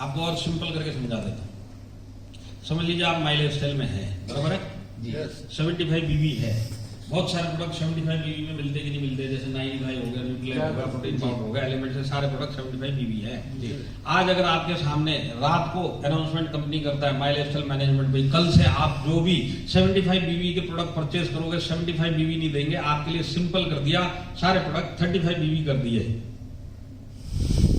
आपको और सिंपल करके समझा देता हूँ। समझ लीजिए आप माइलेज स्टाइल में है, बराबर है जी। 75 बीबी है, बहुत सारे प्रोडक्ट 75 बीबी में मिलते कि नहीं मिलते, जैसे 95 हो गया, न्यूक्लियर हो गया, प्रोटीन पाउडर हो गया, एलिमेंट से सारे प्रोडक्ट 75 बीबी है। आज अगर आपके सामने रात को अनाउंसमेंट कंपनी करता है माइलेज स्टाइल मैनेजमेंट पे, कल से आप जो भी 75 बीबी के प्रोडक्ट परचेज करोगे 75 बीबी नहीं देंगे, आपके लिए सिंपल कर दिया, सारे प्रोडक्ट 35 बीबी कर दिए,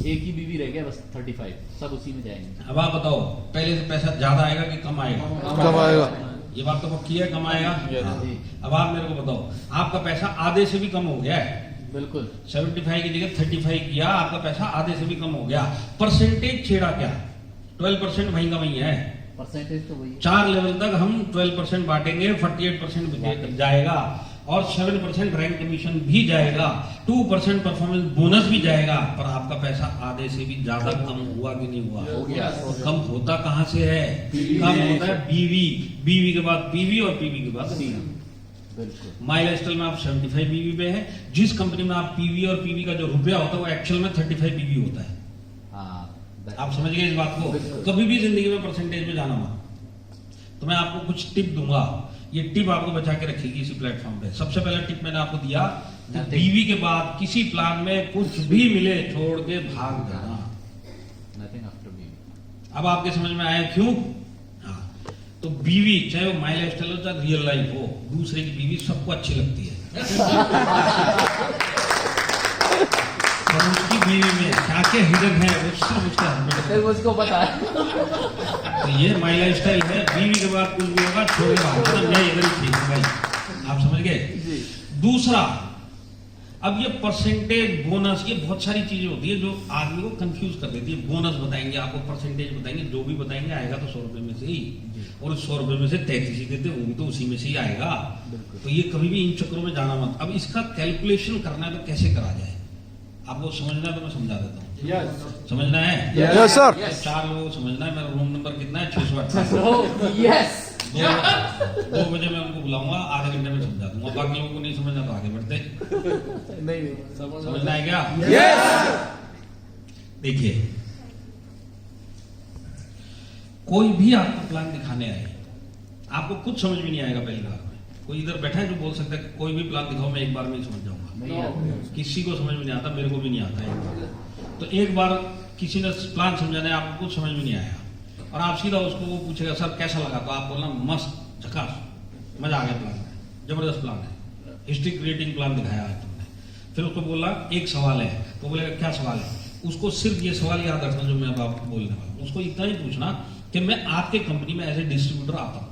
एक ही बीबी रह गया बस 35, सब उसी में जाएंगे। अब आप बताओ पहले से पैसा ज्यादा आएगा कि कम आएगा? कम आएगा। ये बात तो पक्की है, कम आएगा। अब आप मेरे को बताओ, आपका पैसा आधे से भी कम हो गया है। बिल्कुल 75 की जगह 35 किया, आपका पैसा आधे से भी कम हो गया। परसेंटेज छेड़ा क्या? 12% वहीं का वहीं है, परसेंटेज तो वही 4 लेवल तक हम 12% बांटेंगे, 48% जाएगा और 7% रैंक कमीशन भी जाएगा, 2% परफॉर्मेंस बोनस भी जाएगा, पर आपका पैसा आधे से भी ज्यादा कम हुआ कि नहीं हुआ? हो गया। कम होता कहां से है? कम होता है बीवी, बीवी के बाद पीवी और पीवी के बाद सीवी। बिल्कुल माइलेज स्टाइल में आप 75 बीवी पे है, जिस कंपनी में आप पीवी और पीवी का जो रुपया होता है वो एक्चुअल में 35 बीवी होता है। हाँ, आप समझ गए इस बात को? कभी भी जिंदगी में परसेंटेज में जाना मत। तो मैं आपको कुछ टिप दूंगा, ये टिप आपको बचा के रखेगी इसी प्लेटफॉर्म पे। सबसे पहला टिप मैंने आपको दिया कि बीवी के बाद किसी प्लान में कुछ भी मिले छोड़ के भाग जाना। नथिंग आफ्टर बीवी। अब आपके समझ में आया क्यों? हाँ, तो बीवी चाहे वो माइलेज स्टाइल हो चाहे रियल लाइफ हो, दूसरे की बीवी सबको अच्छी लगती है। और उसकी बीवी में क्या क्या हिडन है वो सिर्फ उसका हस्बैंड मुझको पता है। तो ये माई लाइफ स्टाइल है। बीवी के बाद कुछ भी होगा छोड़ के भागना, मैं इधर ही ठीक हूँ भाई। आप समझ गए? दूसरा, अब ये परसेंटेज बोनस, ये बहुत सारी चीजें होती है जो आदमी को कंफ्यूज कर देती है। बोनस बताएंगे आपको, परसेंटेज बताएंगे, जो भी बताएंगे आएगा तो 100 रुपए में से ही, और 100 रुपए में से 33 ही देते वो भी तो उसी में से ही आएगा। तो ये कभी भी इन चक्करों में जाना मत। अब इसका कैलकुलेशन करना है तो कैसे करा जाए, आपको समझना है तो मैं समझा देता हूँ। समझना है? Yes sir. 4 लोगों को समझना है। मेरा रूम नंबर कितना है? 628। यस 2 बजे मैं उनको बुलाऊंगा, आधे घंटे में समझा दूंगा। बाकी लोगों को नहीं समझना तो आगे बढ़ते। नहीं समझना है क्या? यस। देखिए, कोई भी आपको प्लान दिखाने आए, आपको कुछ समझ में नहीं आएगा पहली बार में। कोई इधर बैठा है जो बोल सकता है कोई भी प्लान दिखाओ मैं एक बार में ही समझ जाऊंगा? किसी को समझ में नहीं आता, मेरे को भी नहीं आता है। तो एक बार किसी ने प्लान समझाना है, आपको कुछ समझ में नहीं आया और आप सीधा उसको वो पूछेगा सर कैसा लगा, तो आप बोलना मस्त, झकास, मजा आ गया, प्लान में जबरदस्त प्लान है, हिस्ट्री क्रिएटिंग प्लान दिखाया है तुमने। फिर उसको बोला एक सवाल है, तो बोलेगा क्या सवाल है? उसको सिर्फ ये सवाल याद रखना जो मैं अब आपको बोलने वाला हूं। उसको इतना ही पूछना कि मैं आपके कंपनी में एज ए डिस्ट्रीब्यूटर आता हूं,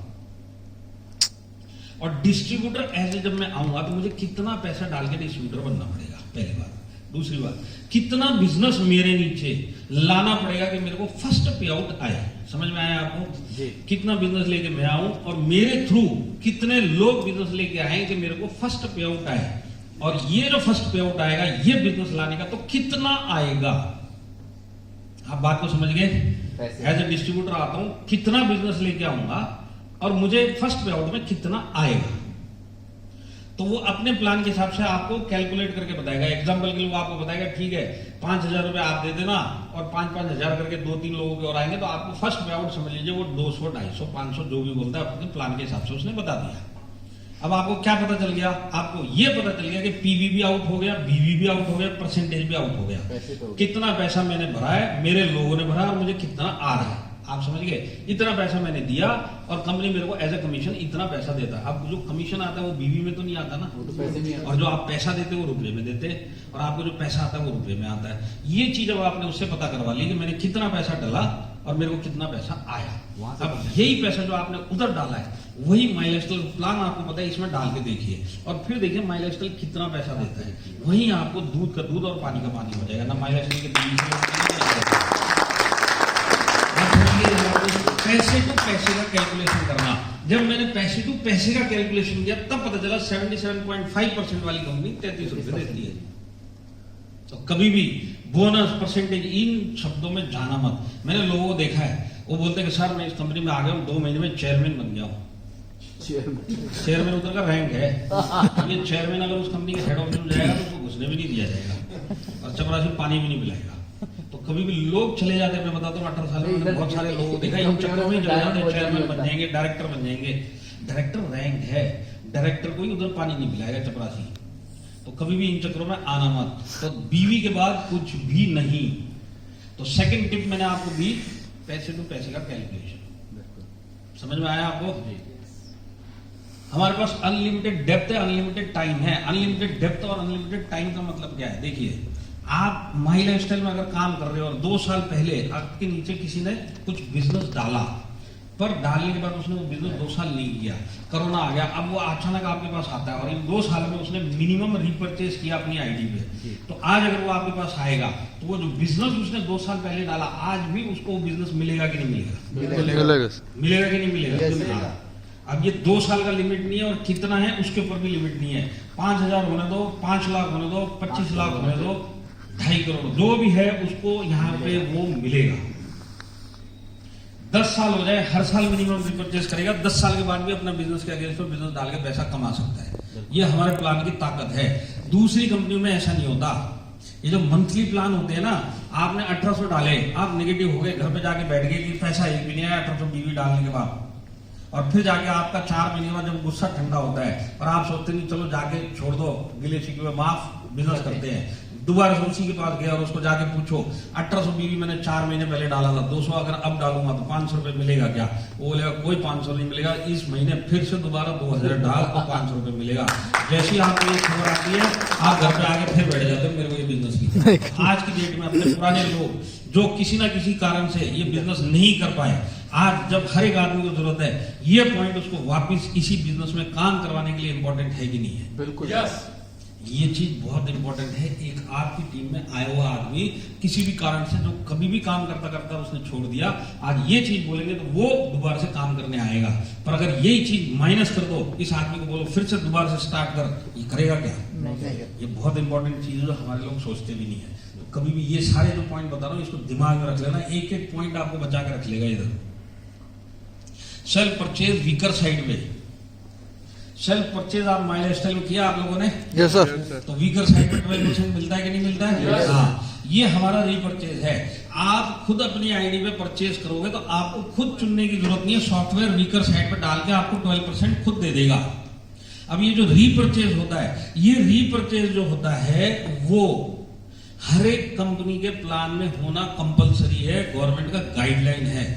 और डिस्ट्रीब्यूटर ऐसे जब मैं आऊंगा तो मुझे कितना पैसा डाल के डिस्ट्रीब्यूटर बनना पड़ेगा, पहली बात। दूसरी बात, कितना बिजनेस मेरे नीचे लाना पड़ेगा कि मेरे को फर्स्ट पे आउट आए। समझ में आया आपको? कितना बिजनेस लेके मैं आऊं और मेरे थ्रू कितने लोग बिजनेस लेके आए कि मेरे को फर्स्ट पे आउट आए, और ये जो फर्स्ट पे आउट आएगा ये बिजनेस लाने का तो कितना आएगा? आप बात को समझ गए? एज ए डिस्ट्रीब्यूटर आता हूं, कितना बिजनेस लेके आऊंगा और मुझे फर्स्ट पे आउट में कितना आएगा, तो वो अपने प्लान के हिसाब से आपको कैलकुलेट करके बताएगा। एग्जांपल के लिए वो आपको बताएगा ठीक है 5,000 रुपए आप दे देना और 5-5 हजार करके 2-3 लोगों के और आएंगे, तो आपको फर्स्ट पे आउट समझ लीजिए वो 200, 250, 500 जो भी बोलता है अपने प्लान के हिसाब से उसने बता दिया। अब आपको क्या पता चल गया? आपको ये पता चल गया कि पीवी भी आउट हो गया, बीवी भी आउट हो गया, परसेंटेज भी आउट हो गया, कितना पैसा मैंने भरा है, मेरे लोगों ने भरा और मुझे कितना आ रहा है। आप समझ गए? इतना पैसा मैंने दिया और कंपनी मेरे को एज ए कमीशन इतना पैसा देता है। अब जो कमीशन आता है वो बीवी में तो नहीं आता ना, और जो आप पैसा देते हो वो रुपये में देते, और आपको जो पैसा आता है वो रुपये में आता है। ये चीज अब आपने उससे पता करवा ली कि मैंने कितना पैसा डाला और मेरे को कितना पैसा आया। अब यही पैसा जो आपने उधर डाला है वही माइलस्टाइल प्लान आपको पता है, इसमें डाल के देखिए और फिर देखिए माइलस्टाइल कितना पैसा देता है। वहीं आपको दूध का दूध और पानी का पानी हो जाएगा ना। माइलस्टाइल के पैसे टू पैसे का कैलकुलेशन करना। जब मैंने पैसे टू पैसे का कैलकुलेशन किया तब पता चला 77.5% वाली कंपनी 33 रुपए देती है। तो कभी भी बोनस, परसेंटेज, इन शब्दों में जाना मत। मैंने लोगों को देखा है, वो बोलते हैं कि सर मैं इस कंपनी में आ गया हूं, 2 महीने में चेयरमैन बन गया हूं। चेयरमैन उधर का रैंक है, ये चेयरमैन अगर उस कंपनी के हेड ऑफिस में जाएगा तो उसको घुसने भी नहीं दिया जाएगा और चपरासी पानी भी नहीं पिलाएगा। तो कभी भी लोग चले जाते हैं, मैं बताता हूँ 18 साल में मैंने बहुत सारे लोग देखा इन चक्करों में चले जाते, चेयरमैन बन जाएंगे, डायरेक्टर बन जाएंगे। डायरेक्टर रैंक है, डायरेक्टर को ही उधर पानी नहीं पिलाएगा चपरासी। तो कभी भी इन चक्करों में आना मत। तो बीवी के बाद कुछ भी नहीं। तो सेकंड टिप मैंने आपको दी, पैसे टू पैसे का कैलकुलेशन। समझ में आया आपको? हमारे पास अनलिमिटेड डेप्थ है, अनलिमिटेड टाइम है। अनलिमिटेड डेप्थ और अनलिमिटेड टाइम का मतलब क्या है? देखिए, आप माई लाइफस्टाइल में अगर काम कर रहे हो और 2 साल पहले आपके नीचे किसी ने कुछ बिजनेस डाला, पर डालने के बाद उसने वो बिजनेस 2 साल नहीं किया, कोरोना आ गया, अब वो अचानक आपके पास आता है और इन 2 साल में उसने मिनिमम रीपरचेज किया अपनी आईडी पे, तो आज अगर वो आपके पास आएगा तो वो जो बिजनेस उसने 2 साल पहले डाला, आज भी उसको वो बिजनेस मिलेगा कि नहीं मिलेगा? मिलेगा कि नहीं मिलेगा? अब ये 2 साल का लिमिट नहीं है और कितना है उसके ऊपर भी लिमिट नहीं है। 5,000 होने दो, 5 लाख होने दो, 25 लाख होने दो, 2.5 करोड़, जो भी है उसको यहाँ पे वो मिलेगा। 10 साल हो जाए, हर साल मिनिमम रिपर्चेज करेगा, 10 साल के बाद भी अपना बिजनेस के अगेंस्ट में बिजनेस डाल के पैसा कमा सकता है। ये हमारे प्लान की ताकत है। दूसरी कंपनियों में ऐसा नहीं होता। ये जो मंथली प्लान होते हैं ना, आपने 1800 डाले, आप नेगेटिव हो गए, घर पे जाके बैठ गए कि पैसा एक भी नहीं आया 1800 बीवी डालने के बाद, और फिर जाके आपका 4 महीने बाद जब गुस्सा ठंडा होता है और आप सोचते नहीं चलो जाके छोड़ दो, गिले शिकवे माफ, बिजनेस करते हैं, दोबारा से उसी के पास गया और उसको जाके पूछो 1800 बीवी मैंने 4 महीने पहले डाला था, 200 अगर अब डालूंगा तो 500 रुपए मिलेगा क्या? वो बोलेगा कोई 500 नहीं मिलेगा, इस महीने फिर से दोबारा 2000 डाल तो 500 रुपए मिलेगा। जैसे ही आपको ये खबर आती है आप घर पे आके फिर बैठ जाते हो मेरे को ये बिजनेस की। आज की डेट में अपने पुराने लोग जो किसी ना किसी कारण से ये बिजनेस नहीं कर पाए, आज जब हर एक आदमी को जरूरत है, ये पॉइंट उसको वापस इसी बिजनेस में काम करवाने के लिए इंपॉर्टेंट है कि नहीं है? बिल्कुल। ये चीज बहुत इंपॉर्टेंट है। एक आपकी टीम में आया हुआ आदमी किसी भी कारण से जो कभी भी काम करता करता उसने छोड़ दिया, आज ये चीज बोलेंगे तो वो दोबारा से काम करने आएगा। पर अगर यही चीज माइनस कर दो, इस आदमी को बोलो फिर से दोबारा से स्टार्ट कर, ये करेगा क्या? ये बहुत इंपॉर्टेंट चीज है जो हमारे लोग सोचते भी नहीं है। तो कभी भी ये सारे जो पॉइंट बता रहा हूँ इसको दिमाग में रख लेना, एक एक पॉइंट आपको बचा के रख लेगा। इधर सेल्फ परचेज वीकर साइड में, सेल्फ परचेज आप माई लाइफस्टाइल में किया आप लोगों ने? Yes sir. तो वीकर साइड में 12% मिलता है कि नहीं मिलता है? हाँ, ये हमारा रीपरचेज है। आप खुद अपनी आईडी पे परचेज करोगे तो आपको खुद चुनने की जरूरत नहीं है, सॉफ्टवेयर वीकर साइड पे डाल के आपको 12% खुद दे देगा। अब ये जो रीपरचेज होता है, ये रीपरचेज जो होता है वो हर एक कंपनी के प्लान में होना कंपलसरी है, गवर्नमेंट का गाइडलाइन है।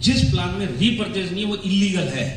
जिस प्लान में रीपरचेज नहीं है वो इलीगल है।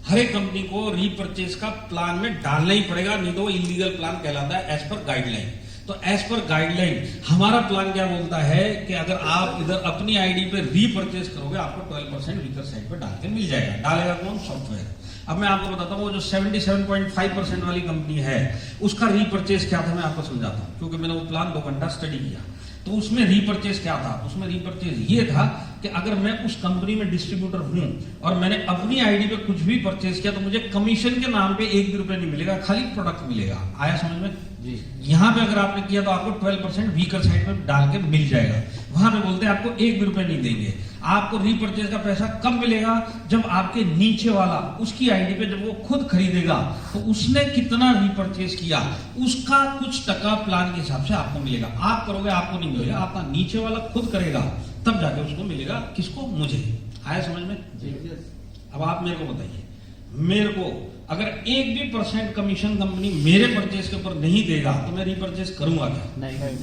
हर एक कंपनी को रीपरचेज का प्लान में डालना ही पड़ेगा, नहीं तो वो इलीगल प्लान कहलाता है एज पर गाइडलाइन। तो एज पर गाइडलाइन हमारा प्लान क्या बोलता है कि अगर आप इधर अपनी आईडी पे रीपरचेज करोगे आपको 12% वीकर साइड पे डाल के मिल जाएगा। डालेगा कौन? सॉफ्टवेयर। अब मैं आपको बताता हूँ वो जो 77.5% वाली कंपनी है उसका रीपरचेज क्या था, मैं आपको समझाता हूँ, क्योंकि मैंने वो प्लान 2 घंटा स्टडी किया। तो उसमें रीपरचेज क्या था? उसमें रीपरचेज ये था कि अगर मैं उस कंपनी में डिस्ट्रीब्यूटर हूं और मैंने अपनी आईडी पे कुछ भी परचेज किया तो मुझे कमीशन के नाम पे 1 भी रुपए नहीं मिलेगा, खाली प्रोडक्ट मिलेगा। आया समझ में? जी। यहाँ पे अगर आपने किया तो आपको 12% वीकर साइड में डाल के मिल जाएगा। वहां पे बोलते हैं आपको 1 भी रुपए नहीं देंगे। आपको रीपरचेज का पैसा कब मिलेगा? जब आपके नीचे वाला उसकी आईडी पे जब वो खुद खरीदेगा तो उसने कितना रीपरचेज किया उसका कुछ टका प्लान के हिसाब से आपको मिलेगा। आप करोगे आपको नहीं मिलेगा, आपका नीचे वाला खुद करेगा तब जाके उसको मिलेगा। किसको? मुझे। आया समझ में? अब आप मेरे को बताइए, मेरे को अगर 1 भी % कमीशन कंपनी मेरे परचेज के ऊपर नहीं देगा तो मैं रीपरचेज करूंगा क्या? नहीं।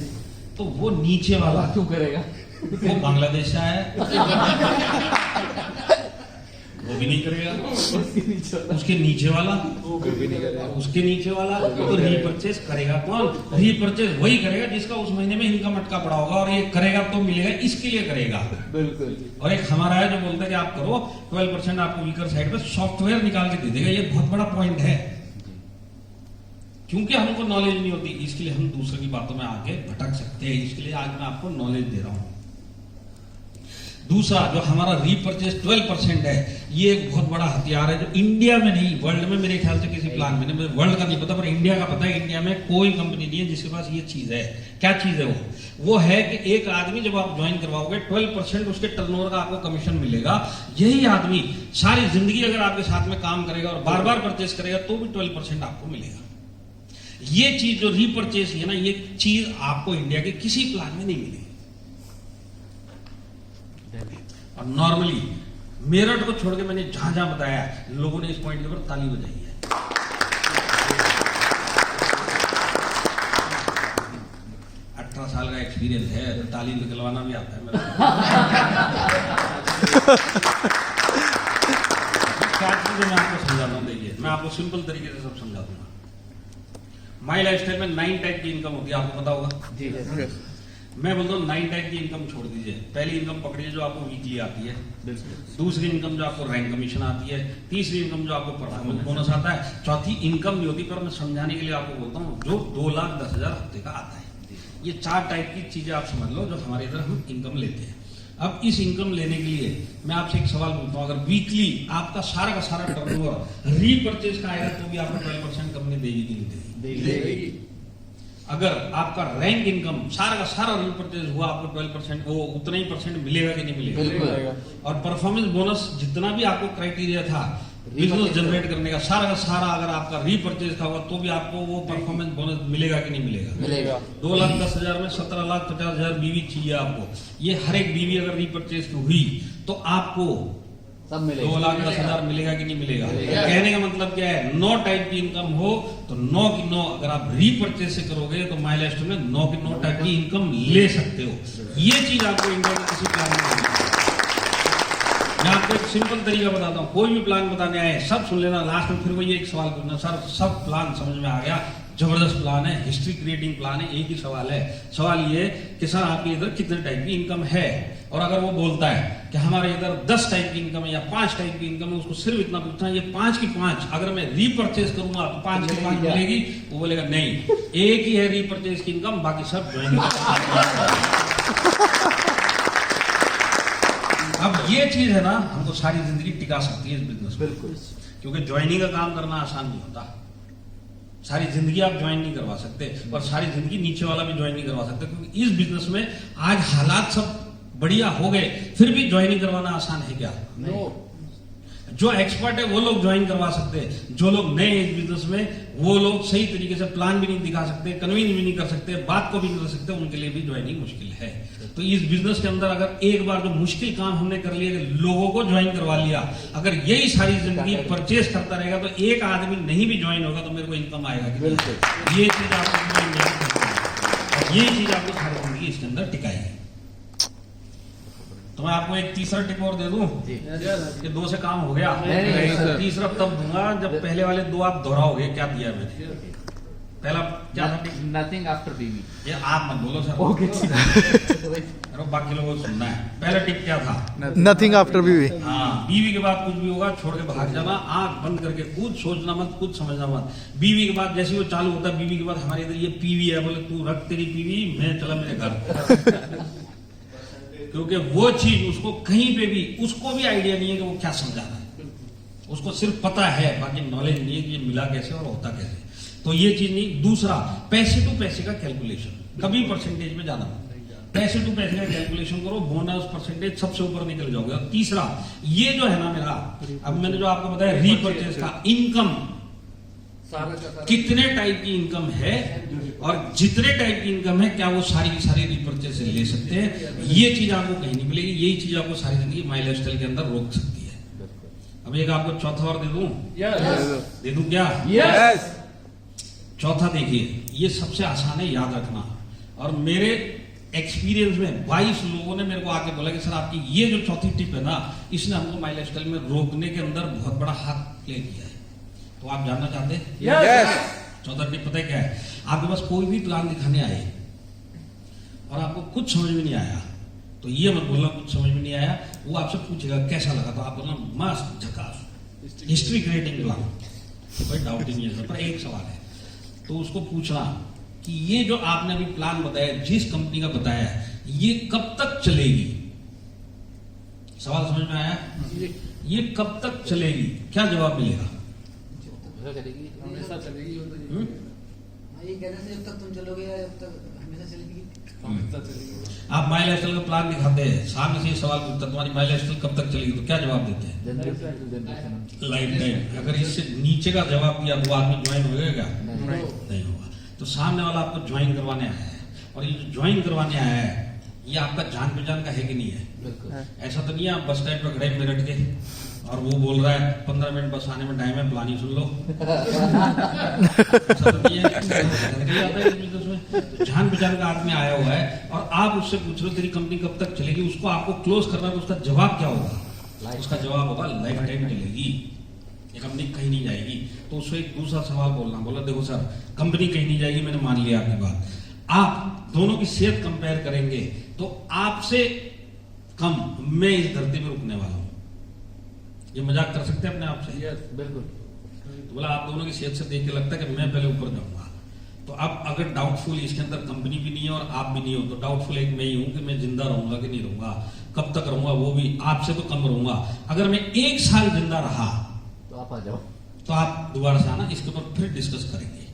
तो वो नीचे वाला क्यों करेगा? वो बांग्लादेश से आया है वो भी नहीं करेगा। उसके नीचे वाला उसके नीचे वाला तो रीपरचेज करेगा कौन? रीपरचेज वही करेगा जिसका उस महीने में इनकम अटका पड़ा होगा और ये करेगा तो मिलेगा, इसके लिए करेगा। बिल्कुल। और एक हमारा है जो बोलता है कि आप करो 12% आपको वीकर साइड पे सॉफ्टवेयर निकाल के दे देगा। ये बहुत बड़ा पॉइंट है, क्योंकि हमको नॉलेज नहीं होती इसके लिए हम दूसरे की बातों में आके भटक सकते हैं। इसके लिए आज मैं आपको नॉलेज दे रहा हूं। दूसरा जो हमारा रीपरचेज 12% है, ये एक बहुत बड़ा हथियार है जो इंडिया में नहीं, वर्ल्ड में मेरे ख्याल से किसी प्लान में नहीं, मुझे वर्ल्ड का नहीं पता पर इंडिया का पता है। इंडिया में कोई कंपनी नहीं है जिसके पास ये चीज है। क्या चीज है वो है कि एक आदमी जब आप ज्वाइन करवाओगे 12% उसके टर्नओवर का आपको कमीशन मिलेगा। यही आदमी सारी जिंदगी अगर आपके साथ में काम करेगा और बार बार परचेज करेगा तो भी 12% आपको मिलेगा। ये चीज जो रीपर्चेस है ना, ये चीज आपको इंडिया के किसी प्लान में नहीं मिलेगी। और नॉर्मली मेरठ को छोड़ के मैंने जहां जहां बताया, लोगों ने इस पॉइंट के ऊपर ताली बजाई है। 18 साल का एक्सपीरियंस है, तो ताली निकलवाना भी आता है मेरे क्या चीजें मैं आपको समझाता हूँ। देखिए, मैं आपको सिंपल तरीके से सब समझा दूंगा। माई लाइफस्टाइल में 9 टाइप की इनकम होती है, आपको पता होगा जी। मैं बोलता हूँ 9 टाइप की इनकम छोड़ दीजिए। पहली इनकम पकड़िए जो आपको वीकली आती है, दूसरी इनकम जो आपको रैंक कमीशन आती है, तीसरी इनकम जो आपको परफॉर्मेंस बोनस आता है, चौथी इनकम भी होती है, पर मैं समझाने के लिए आपको बोलता हूँ जो 2,10,000 हफ्ते का आता है। ये 4 टाइप की चीजें आप समझ लो जो हमारे इधर हम इनकम लेते हैं। अब इस इनकम लेने के लिए मैं आपसे एक सवाल पूछता हूँ, अगर वीकली आपका सारा का सारा टर्नओवर रीपर्चेज का आएगा तो भी आपको 12% कंपनी देगी कि नहीं देगी? अगर आपका रैंक इनकम सारा का सारा रीपर्चेज हुआ, आपको 12% वो उतना ही परसेंट मिलेगा कि नहीं मिलेगा? और परफॉर्मेंस बोनस जितना भी आपको क्राइटेरिया था बिजनेस जनरेट करने का सारा अगर आपका रीपर्चेज का होगा तो भी आपको वो परफॉर्मेंस बोनस मिलेगा कि नहीं मिलेगा? 2,10,000 में 17,50,000 बीवी चाहिए आपको। ये हर एक बीवी अगर रीपर्चेज हुई तो आपको सब मिलेगा, 2,10,000 मिलेगा कि नहीं मिलेगा? कहने का मतलब क्या है, 9 टाइप की इनकम हो तो 9 की 9 अगर आप रीपर्चेज से करोगे तो माई लाइफस्टाइल में 9 की 9 टाइप की इनकम ले सकते हो। ये चीज आपको इंडिया में किसी प्लान में नहीं। मैं आपको एक सिंपल तरीका बताता हूँ, कोई भी प्लान बताने आए सब सुन लेना, लास्ट में फिर वही एक सवाल पूछना, सर सब प्लान समझ में आ गया, जबरदस्त प्लान है, हिस्ट्री क्रिएटिंग प्लान है। एक ही सवाल है, सवाल ये कि सर आपके इधर कितने टाइप की इनकम है? और अगर वो बोलता है कि हमारे इधर 10 टाइप की इनकम है या 5 टाइप की इनकम है, उसको सिर्फ इतना पूछना है, ये 5 की 5 अगर मैं रीपर्चेज करूंगा तो 5 की 5 मिलेगी? वो बोलेगा नहीं, एक ही है रीपर्चेज की इनकम, बाकी सब ज्वाइन। अब ये चीज है ना, हमको सारी जिंदगी टिका सकती है इस बिजनेस में, क्योंकि ज्वाइनिंग का काम करना आसान नहीं होता। सारी जिंदगी आप ज्वाइन नहीं करवा सकते, और सारी जिंदगी नीचे वाला भी ज्वाइन नहीं करवा सकते, क्योंकि इस बिजनेस में आज हालात सब बढ़िया हो गए, फिर भी ज्वाइनिंग करवाना आसान है क्या? नहीं। जो एक्सपर्ट है वो लोग ज्वाइन करवा सकते हैं, जो लोग नए इस बिजनेस में, वो लोग सही तरीके से प्लान भी नहीं दिखा सकते, कन्विंस भी नहीं कर सकते, बात को भी नहीं कर सकते, उनके लिए भी ज्वाइनिंग मुश्किल है। तो इस बिजनेस के अंदर अगर एक बार जो मुश्किल काम हमने कर लिया, लोगों को ज्वाइन करवा लिया, अगर यही सारी जिंदगी परचेज करता रहेगा तो एक आदमी नहीं भी ज्वाइन होगा तो मेरे को इनकम आएगा कि नहीं? ये चीज आपको, ये चीज आपको सारी जिंदगी इसके अंदर टिकाएगी। तो मैं आपको एक तीसरा टिप और दे दूं कि 2 से काम हो गया, तीसरा तब दूंगा जब पहले वाले 2 आप दोहराओगे। क्या दिया मैंने? पहला क्या था? नथिंग आफ्टर बीवी। ये आप मत बोलो सर, ओके अरे बाकी लोगों को सुनना है। पहला टिप क्या था? नथिंग आफ्टर बीवी। हाँ, बीवी के बाद कुछ भी होगा छोड़ के भाग जाना, आंख बंद करके, कुछ सोचना मत, कुछ समझना मत। बीवी के बाद जैसे वो चालू होता है, बीवी के बाद हमारे इधर ये पीवी है, बोले तू रख तेरी पीवी, मैं चला मेरे घर। क्योंकि वो चीज उसको कहीं पे भी, उसको भी आइडिया नहीं है कि वो क्या समझा रहा है, उसको सिर्फ पता है, बाकी नॉलेज नहीं है कि ये मिला कैसे और होता कैसे। तो ये चीज नहीं। दूसरा, पैसे टू पैसे का कैलकुलेशन, कभी परसेंटेज में जाना, पैसे टू पैसे का कैलकुलेशन करो, बोनस परसेंटेज सबसे ऊपर निकल जाओगे। और तीसरा, ये जो है ना मेरा, अब मैंने जो आपको बताया रीपर्चेज का इनकम, कितने टाइप की इनकम है और जितने टाइप की इनकम है, क्या वो सारी की सारी रीपर्चेज से ले सकते हैं? ये चीज आपको कहीं नहीं मिलेगी। यही चीज आपको सारी जिंदगी माई लाइफस्टाइल के अंदर रोक सकती है। अब एक आपको चौथा और दे दूं? दे दूं क्या? यस। चौथा देखिए, ये सबसे आसान है याद रखना, और मेरे एक्सपीरियंस में 22 लोगों ने मेरे को आके बोला कि सर आपकी ये जो चौथी टिप है ना, इसने हमको माई लाइफस्टाइल में रोकने के अंदर बहुत बड़ा हाथ प्ले किया है। तो आप जानना चाहते हैं? यस। चौथा टिप पता है क्या है? आपके पास कोई भी प्लान दिखाने आए और आपको कुछ समझ में नहीं आया, तो ये मत बोलना कुछ समझ में नहीं आया। वो आपसे पूछेगा कैसा लगा, तो आप बोलना मस्त, झकास, हिस्ट्री क्रिएटिंग प्लान, कोई डाउट ही नहीं है। पर एक सवाल है, तो उसको पूछना कि ये जो आपने अभी प्लान बताया, जिस कंपनी का बताया है, ये कब तक चलेगी? सवाल समझ में आया? ये कब तक चलेगी? क्या जवाब मिलेगा? हमेशा चलेगी। ये कहते हैं जब तक तुम चलोगे या जब तक हमेशा चलेगी, हमेशा चलेगी। आप माई लाइफस्टाइल का प्लान दिखाते हैं, सामने से सवाल पूछता है तुम्हारी माई लाइफस्टाइल कब तक चलेगी, तो क्या जवाब देते हैं? Life time. अगर इससे नीचे का जवाब दिया तो आदमी ज्वाइन होगा क्या? नहीं होगा। तो सामने वाला आपको ज्वाइन करवाने आया है, और ये जो ज्वाइन करवाने आया है ये आपका जान पहचान का है कि नहीं है? बिल्कुल। ऐसा तो नहीं है आप बस स्टैंड पर खड़े मेरठ के और वो बोल रहा है 15 मिनट बस आने में टाइम है, प्लान ही सुन लो। ऐसा तो नहीं है, नहीं आता है इस business में। तो जान पहचान का आदमी आया हुआ है और आप उससे पूछ रहे हो तेरी कंपनी कब तक चलेगी, उसको आपको क्लोज करना है, तो उसका जवाब क्या होगा? उसका जवाब होगा लाइफ टाइम चलेगी, ये कंपनी कहीं नहीं जाएगी। तो उसको एक दूसरा सवाल बोला देखो सर कंपनी कहीं नहीं जाएगी, मैंने मान लिया आपकी बात, आप दोनों की सेहत कंपेयर करेंगे तो आपसे कम मैं इस धरती में रुकने वाला हूं। ये मजाक कर सकते हैं अपने आप से? बिल्कुल। तो बोला आप दोनों की सेहत से देख के लगता है कि मैं पहले ऊपर जाऊंगा। तो अब अगर डाउटफुल इसके अंदर कंपनी भी नहीं है और आप भी नहीं हो, तो डाउटफुल एक मैं ही हूं कि मैं जिंदा रहूंगा कि नहीं रहूंगा, कब तक रहूंगा, वो भी आपसे तो कम रहूंगा। अगर मैं 1 साल जिंदा रहा तो आप आ जाओ, तो आप दोबारा से आना, इसके ऊपर फिर डिस्कस करेंगे।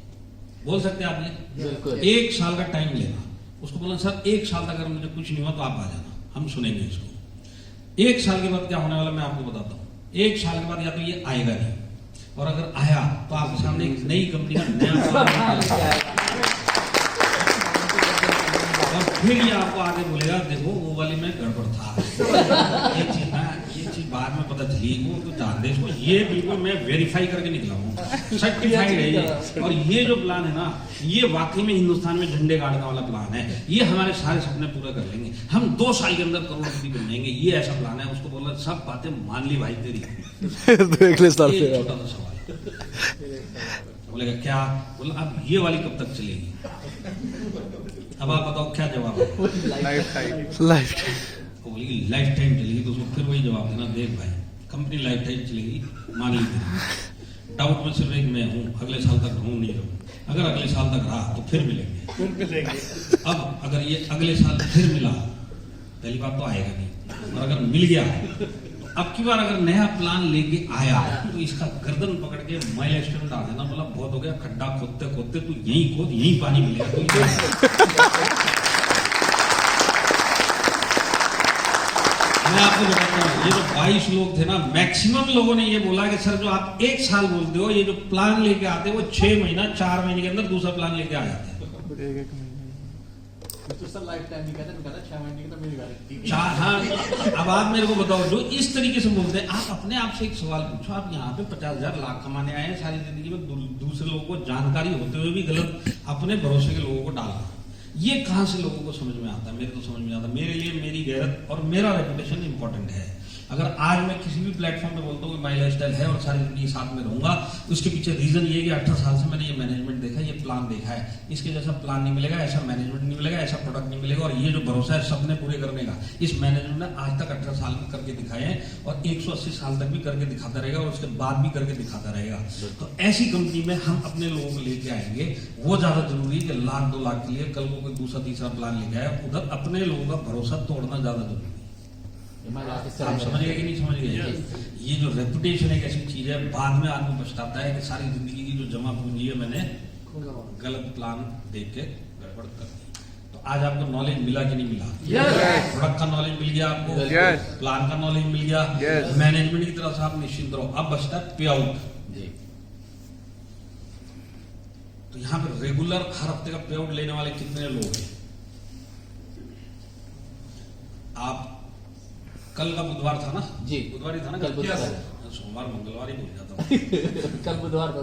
बोल सकते हैं आप ये? बिल्कुल। 1 साल का टाइम लेना, उसको बोलना सर 1 साल तक अगर मुझे कुछ नहीं हुआ तो आप आ जाना, हम सुनेंगे इसको। 1 साल के बाद क्या होने वाला मैं आपको बताता हूँ। 1 साल के बाद या तो ये आएगा नहीं, और अगर आया तो आपके सामने एक नई कंपनी का नया प्लान और फिर ये आपको आगे बोलेगा देखो वो वाली में गड़बड़ था, ये चीज बाद में पता चली, वो तो जान दे इसको, ये बिल्कुल मैं वेरीफाई करके निकला हूँ, सर्टिफाइड है ये। और ये जो प्लान है ना, ये वाकई में हिंदुस्तान में झंडे गाड़ने वाला प्लान है, ये हमारे सारे सपने पूरा कर लेंगे, हम 2 साल के अंदर करोड़पति बन जाएंगे, ये ऐसा प्लान है। उसको बोला सब बातें मान ली भाई तेरी, तो अगले साल ये से छोटा सा सवाल। बोलेगा क्या? बोला अब ये वाली कब तक चलेगी? अब आप बताओ क्या जवाब है? लाइफ वो बोलेगी लाइफ टाइम चलेगी, तो उसको फिर वही जवाब देना, देख भाई कंपनी लाइफ टाइम चलेगी, मान लीजिए डाउट में सिर्फ एक मैं हूँ, अगले साल तक रहूँ नहीं रहूँ, अगर अगले साल तक रहा तो फिर मिलेंगे। अब अगर ये अगले साल फिर मिला, पहली बात तो आएगा नहीं, और अगर मिल गया तो अब की बार अगर नया प्लान लेके आया तो इसका गर्दन पकड़ के माइलस्टोन डाल देना, बोला बहुत हो गया, खड्डा खोदते खोदते तू यहीं खोद, यहीं पानी मिलेगा, मैं आपको बताता हूँ, ये जो 22 लोग थे ना, मैक्सिमम लोगों ने ये बोला कि सर जो आप 1 साल बोलते हो, ये जो प्लान लेके आते हो वो 6 महीना 4 महीने के अंदर दूसरा प्लान लेके आ जाते हैं। तो सर लाइफ टाइम नहीं कहते, मैं कहता 6 महीने की तो मेरी गारंटी। हाँ, अब आप मेरे को बताओ, जो इस तरीके से बोलते हैं, आप अपने आप से एक सवाल पूछो, आप यहाँ पे 50,000 लाख कमाने आए हैं, सारी जिंदगी में दूसरे लोगों को जानकारी होते हुए भी गलत अपने भरोसे के लोगों को डालना, ये कहां से लोगों को समझ में आता है? मेरे तो समझ में आता है। मेरे लिए मेरी गैरत और मेरा रेपुटेशन इंपॉर्टेंट है। अगर आज मैं किसी भी प्लेटफॉर्म पे बोलता हूँ कि माई लाइफस्टाइल है और सारी जिंदगी साथ में रहूंगा, उसके पीछे रीजन ये कि 18 साल से मैंने ये मैनेजमेंट देखा है, ये प्लान देखा है, इसके जैसा प्लान नहीं मिलेगा, ऐसा मैनेजमेंट नहीं मिलेगा, ऐसा प्रोडक्ट नहीं मिलेगा, और ये जो भरोसा है सपने पूरे करने का, इस मैनेजमेंट ने आज तक 18 साल में करके दिखाए हैं और 180 साल तक भी करके दिखाता रहेगा और उसके बाद भी करके दिखाता रहेगा। तो ऐसी कंपनी में हम अपने लोगों को लेके आएंगे, वो ज्यादा जरूरी है कि 1 लाख 2 लाख के लिए कल को कोई दूसरा तीसरा प्लान लेके आए, उधर अपने लोगों का भरोसा तोड़ना ज्यादा जरूरी है। आप समझ गए कि नहीं समझ गए? ये जो रेपुटेशन एक ऐसी चीज है, बाद में आदमी पछताता है कि सारी जिंदगी की जो जमा पूंजी है मैंने गलत प्लान देख के गड़बड़ कर दी। तो आज आपको नॉलेज मिला कि नहीं मिला? प्रोडक्ट का नॉलेज मिल गया आपको, प्लान का नॉलेज मिल गया, मैनेजमेंट की तरफ से आप निश्चिंत रहो। अब बचता है पे आउट। तो यहाँ पे रेगुलर हर हफ्ते का पे आउट लेने वाले कितने लोग हैं? आप कल का बुधवार था ना जी? बुधवार ही था ना? कल बुधवार, सोमवार मंगलवार ही भूल जाता हूँ। कल बुधवार था।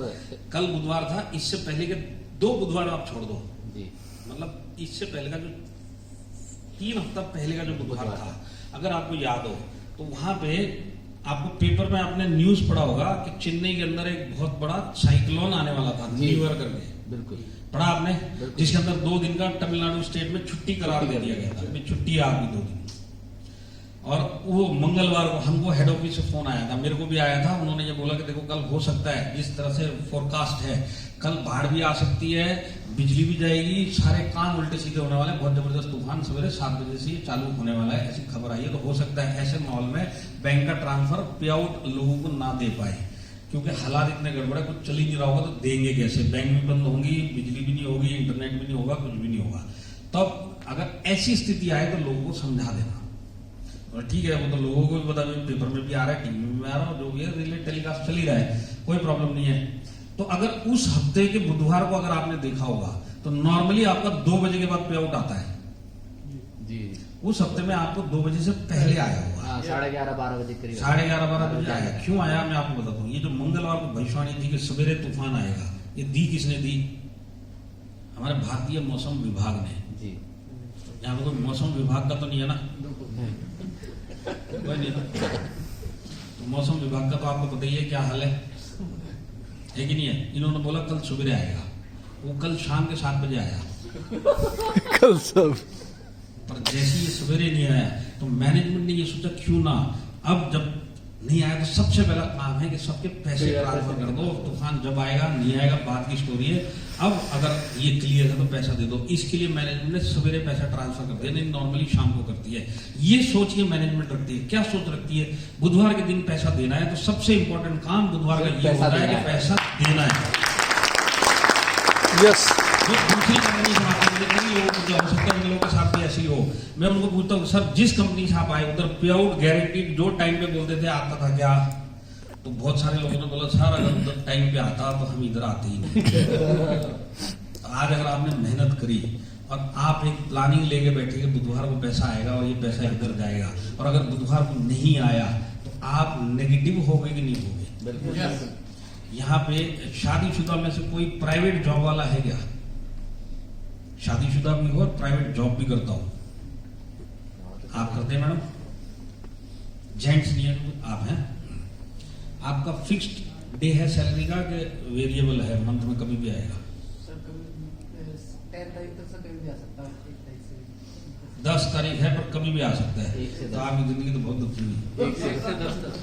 कल बुधवार था। इससे पहले के 2 बुधवार आप छोड़ दो जी, मतलब इससे पहले का जो 3 हफ्ता पहले का जो बुधवार था, अगर आपको याद हो तो वहां पे आपको पेपर में आपने न्यूज पढ़ा होगा कि चेन्नई के अंदर एक बहुत बड़ा साइक्लोन आने वाला था, न्यू ईयर करके। बिल्कुल पढ़ा आपने? जिसके अंदर 2 दिन का तमिलनाडु स्टेट में छुट्टी करार दे दिया गया था, छुट्टी आ गई 2 दिन। और वो मंगलवार को हमको हेड ऑफिस से फोन आया था, मेरे को भी आया था। उन्होंने ये बोला कि देखो कल हो सकता है, जिस तरह से फोरकास्ट है, कल बाढ़ भी आ सकती है, बिजली भी जाएगी, सारे काम उल्टे सीधे होने वाले, बहुत जबरदस्त तूफान सवेरे 7 बजे से चालू होने वाला है, ऐसी खबर आई है। तो हो सकता है ऐसे माहौल में बैंक का ट्रांसफर पे आउट लोगों को ना दे पाए, क्योंकि हालात इतने गड़बड़ है, कुछ चल ही नहीं रहा होगा तो देंगे कैसे? बैंक भी बंद होंगी, बिजली भी नहीं होगी, इंटरनेट भी नहीं होगा, कुछ भी नहीं होगा। तब अगर ऐसी स्थिति आए तो लोगों को समझा देना। और ठीक है, वो तो लोगों को भी पता, पेपर में भी आ रहा है, टीवी में भी आ रहा है, जो भी है रिले टेलीकास्ट चल ही रहा है, कोई प्रॉब्लम नहीं है। तो अगर उस हफ्ते के बुधवार को अगर आपने देखा होगा तो नॉर्मली आपका 2 बजे के बाद पे आउट आता है। जी उस हफ्ते में आपको 2 बजे से पहले आया हुआ, हाँ 11:30-12 बजे करीब 11:30-12 बजे आया। क्यों आया मैं आपको बताता हूँ। ये जो मंगलवार को भविष्यवाणी थी कि सवेरे तूफान आएगा, ये दी किसने दी? हमारे भारतीय मौसम विभाग ने। जी यहाँ पे कोई मौसम विभाग का तो नहीं है ना? कोई नहीं ना? तो मौसम विभाग का तो आपको पता ही है क्या हाल है कि नहीं है? इन्होंने बोला कल सवेरे आएगा, वो कल शाम के 7 बजे आया। कल सब पर जैसे ये सवेरे नहीं आया तो मैनेजमेंट ने ये सोचा क्यों ना, अब जब नहीं आया तो सबसे पहला काम है कि सबके पैसे ट्रांसफर कर दो। तूफान जब आएगा नहीं आएगा बात की स्टोरी है, अब अगर ये क्लियर है तो पैसा दे दो। इसके लिए मैनेजमेंट ने सवेरे पैसा ट्रांसफर कर दिया, नहीं नॉर्मली शाम को करती है। ये सोच ये मैनेजमेंट रखती है। क्या सोच रखती है? बुधवार के दिन पैसा देना है तो सबसे इंपॉर्टेंट काम बुधवार का ये होता है कि पैसा देना है। यस जो दूसरी कंपनी से आते हैं नहीं हो सकता इन लोगों के साथ भी ऐसे ही हो। मैं उनको पूछता हूँ सर जिस कंपनी से आप आए उधर पे आउट गारंटीड जो टाइम पे बोलते थे आता था क्या? तो बहुत सारे लोगों ने बोला सर अगर उधर टाइम पे आता तो हम इधर आते ही नहीं। आज अगर आपने मेहनत करी और आप एक प्लानिंग लेके बैठे कि बुधवार को पैसा आएगा और ये पैसा इधर जाएगा, और अगर बुधवार को नहीं आया तो आप नेगेटिव हो गए कि नहीं हो गए? बिल्कुल। यहाँ पे शादीशुदा में से कोई प्राइवेट जॉब वाला है क्या? शादीशुदा भी हो और प्राइवेट जॉब भी करता हूं। आप करते हैं मैडम? जेंट्स नहीं है तो आप हैं? आपका फिक्स्ड डे है सैलरी का कि वेरिएबल है, मंथ में कभी भी आएगा? सर कभी 10 तारीख तक से कभी भी आ सकता है, 1 तारीख से 10 तारीख है पर कभी भी आ सकता है। एक से तो 10 आपकी जिंदगी तो बहुत दुखी हुई। 1 से 10 तक